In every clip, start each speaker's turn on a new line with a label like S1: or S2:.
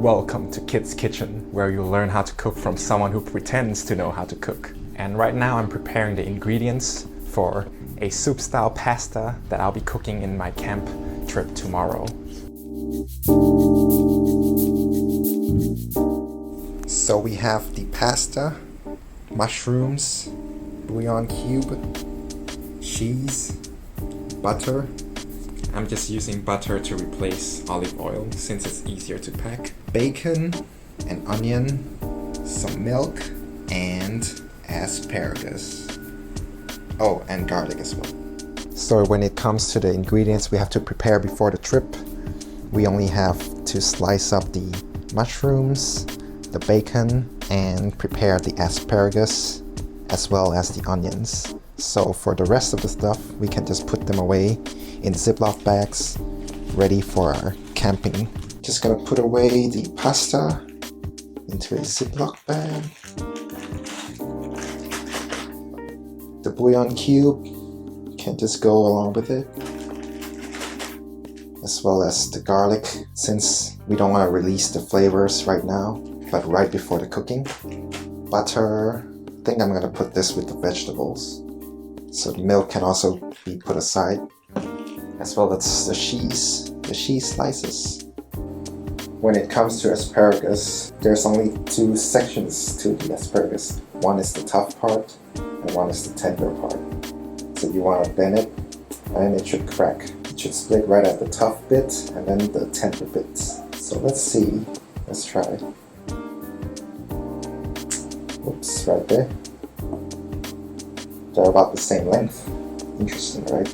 S1: Welcome to Kid's Kitchen, where you'll learn how to cook from someone who pretends to know how to cook. And right now I'm preparing the ingredients for a soup-style pasta that I'll be cooking in my camp trip tomorrow. So we have the pasta, mushrooms, bouillon cube, cheese, butter. I'm just using butter to replace olive oil since it's easier to pack. Bacon, an onion, some milk, and asparagus. Oh, and garlic as well. So when it comes to the ingredients we have to prepare before the trip, we only have to slice up the mushrooms, the bacon, and prepare the asparagus as well as the onions. So for the rest of the stuff, we can just put them away in Ziploc bags, ready for our camping. Just gonna put away the pasta into a Ziploc bag. The bouillon cube can just go along with it, as well as the garlic, since we don't want to release the flavors right now, but right before the cooking. Butter, I think I'm gonna put this with the vegetables, so the milk can also be put aside, as well as the cheese slices. When it comes to asparagus, there's only two sections to the asparagus. One is the tough part, and one is the tender part. So you want to bend it, and it should crack. It should split right at the tough bit, and then the tender bits. So let's see. Let's try. Oops, right there. They're about the same length. Interesting, right?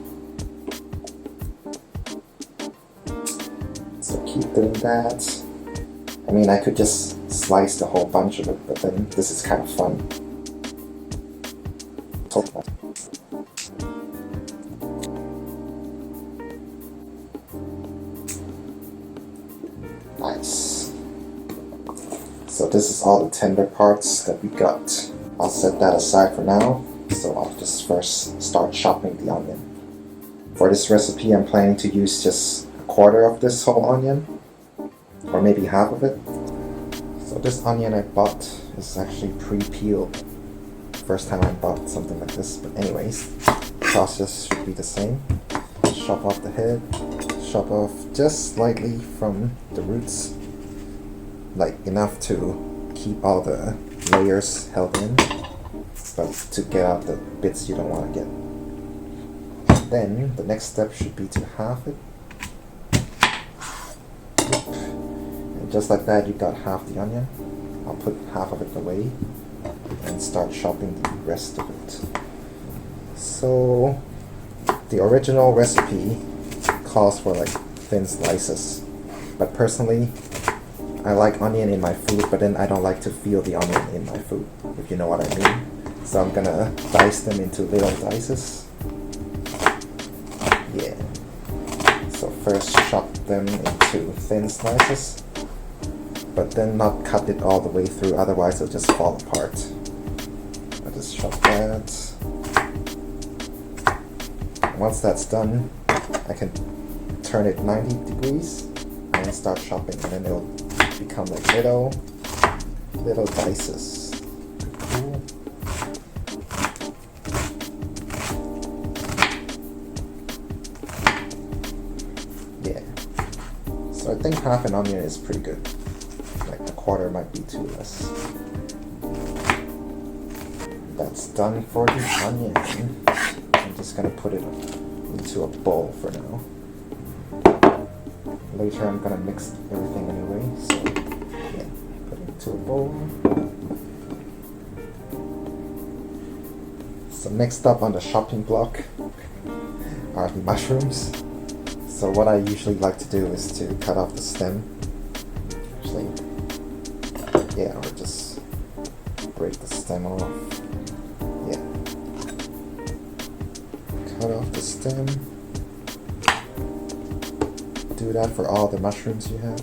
S1: So keep doing that. I mean, I could just slice the whole bunch of it, but then this is kind of fun. Nice. So this is all the tender parts that we got. I'll set that aside for now. So I'll just first start chopping the onion. For this recipe, I'm planning to use just a quarter of this whole onion, or maybe half of it. So this onion I bought is actually pre-peeled. First time I bought something like this, but anyways, the process should be the same. Chop off the head, chop off just slightly from the roots, like enough to keep all the layers held in, but to get out the bits you don't want to get. Then the next step should be to halve it. And just like that, you got half the onion. I'll put half of it away and start chopping the rest of it. So the original recipe calls for like thin slices, but personally I like onion in my food, but then I don't like to feel the onion in my food, if you know what I mean. So I'm gonna dice them into little dices. Yeah. So first chop them into thin slices, but then not cut it all the way through, otherwise it'll just fall apart. I'll just chop that. Once that's done, I can turn it 90 degrees and then start chopping, and then it'll become like little dices. Cool. Yeah. So I think half an onion is pretty good. Like a quarter might be too less. That's done for the onion. I'm just gonna put it into a bowl for now. Later I'm gonna mix everything anyway, so yeah, put it into a bowl. So next up on the chopping block are the mushrooms. So what I usually like to do is to cut off the stem. Actually, yeah, or just break the stem off. Yeah. Cut off the stem. Do that for all the mushrooms you have.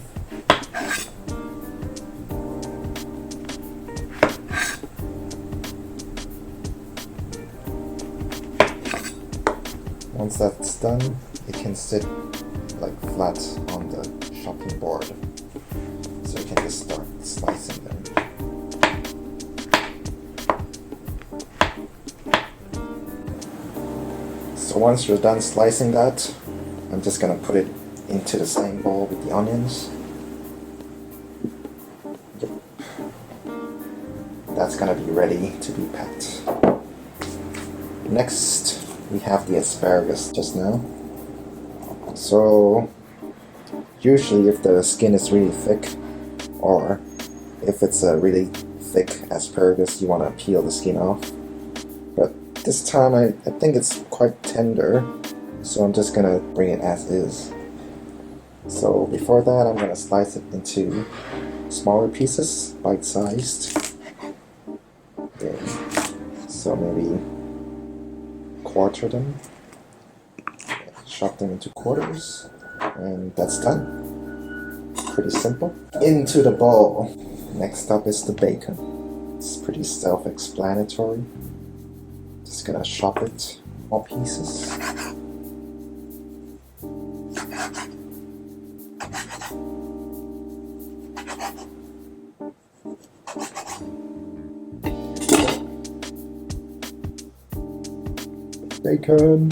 S1: Once that's done, it can sit like flat on the chopping board. So we can just start slicing them. So once you're done slicing that, I'm just gonna put it into the same bowl with the onions. Yep. That's gonna be ready to be packed. Next, we have the asparagus just now. So usually if the skin is really thick, or if it's a really thick asparagus, you want to peel the skin off. But this time I think it's quite tender, so I'm just gonna bring it as is. So before that, I'm gonna slice it into smaller pieces, bite-sized. Okay. So maybe quarter them, chop them into quarters, and that's done. Pretty simple. Into the bowl. Next up is the bacon. It's pretty self-explanatory. Just gonna chop it small pieces. Bacon.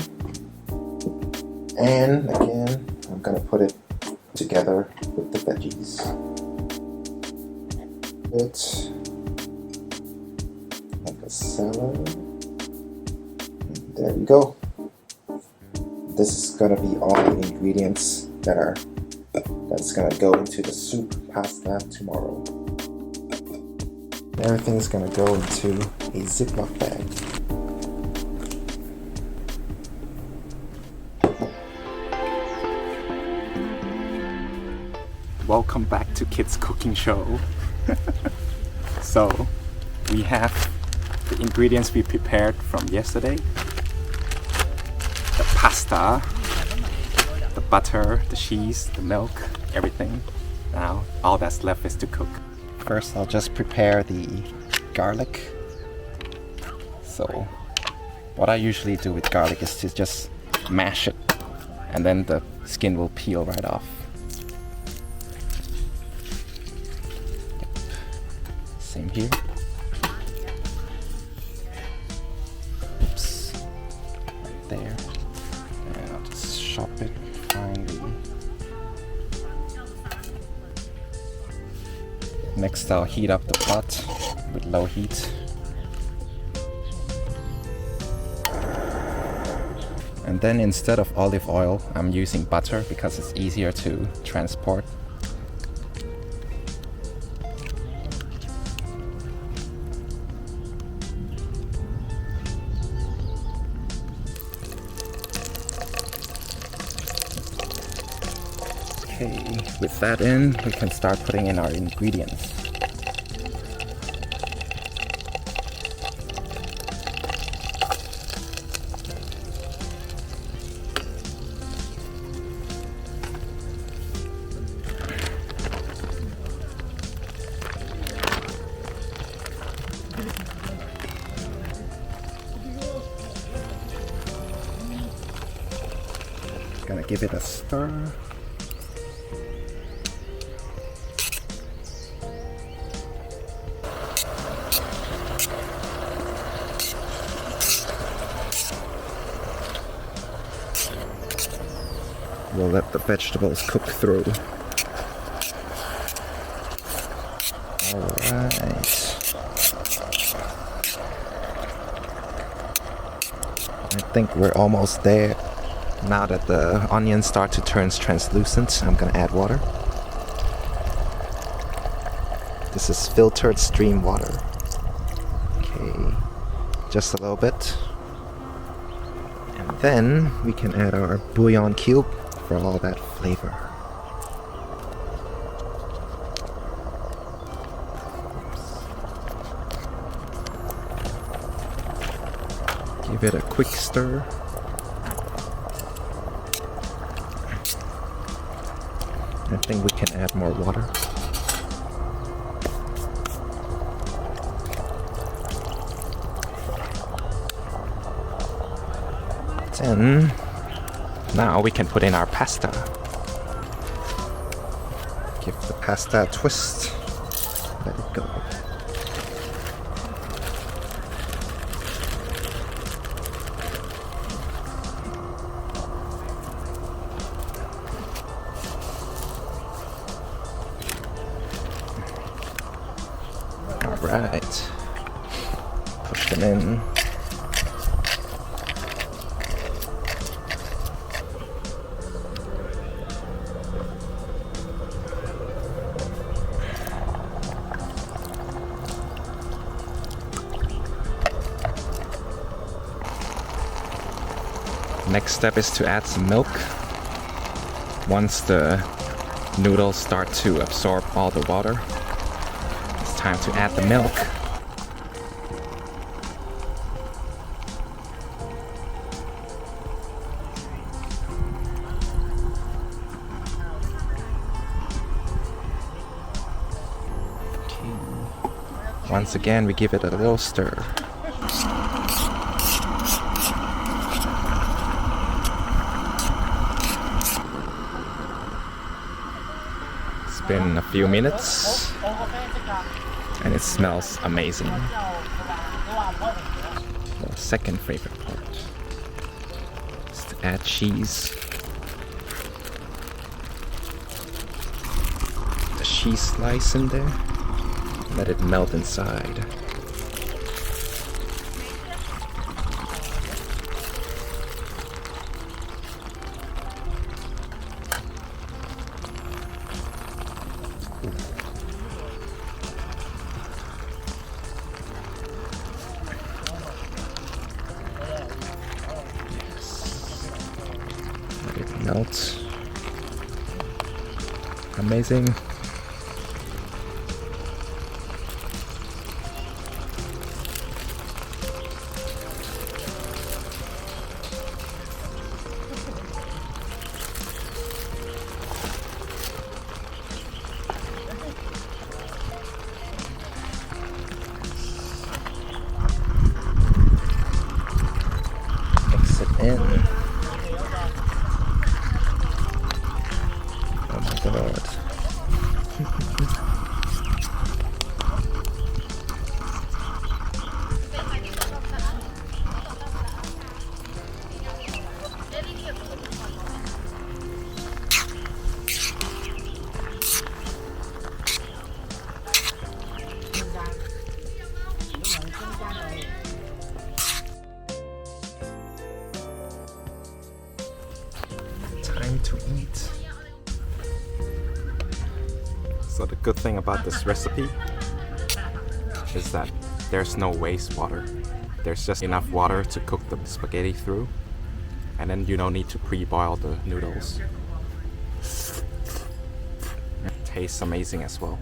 S1: And again, I'm gonna put it together with the veggies. It's like a salad. And there we go. This is gonna be all the ingredients that's gonna go into the soup pasta tomorrow. Everything's gonna go into a Ziploc bag. Welcome back to Kids Cooking Show. So, we have the ingredients we prepared from yesterday. The pasta, the butter, the cheese, the milk, everything. Now, all that's left is to cook. First, I'll just prepare the garlic. So, what I usually do with garlic is to just mash it, and then the skin will peel right off. Same here. Oops. Right there. And I'll just chop it finely. Next, I'll heat up the pot with low heat. And then instead of olive oil, I'm using butter because it's easier to transport. Okay, with that in, we can start putting in our ingredients. Gonna give it a stir. We'll let the vegetables cook through. Alright. I think we're almost there. Now that the onions start to turn translucent, I'm gonna add water. This is filtered stream water. Okay, just a little bit. And then we can add our bouillon cube for all that flavor. Give it a quick stir. I think we can add more water. Then, now we can put in our pasta. Give the pasta a twist. Let it go. Alright. Push them in. Next step is to add some milk. Once the noodles start to absorb all the water, it's time to add the milk. Okay. Once again, we give it a little stir. It's been a few minutes and it smells amazing. The second favorite part is to add cheese. The cheese slice in there, let it melt inside. Let it melt. Amazing. Mix it in. Oh my god. Time to eat. So the good thing about this recipe is that there's no wastewater. There's just enough water to cook the spaghetti through, and then you don't need to pre-boil the noodles. It tastes amazing as well.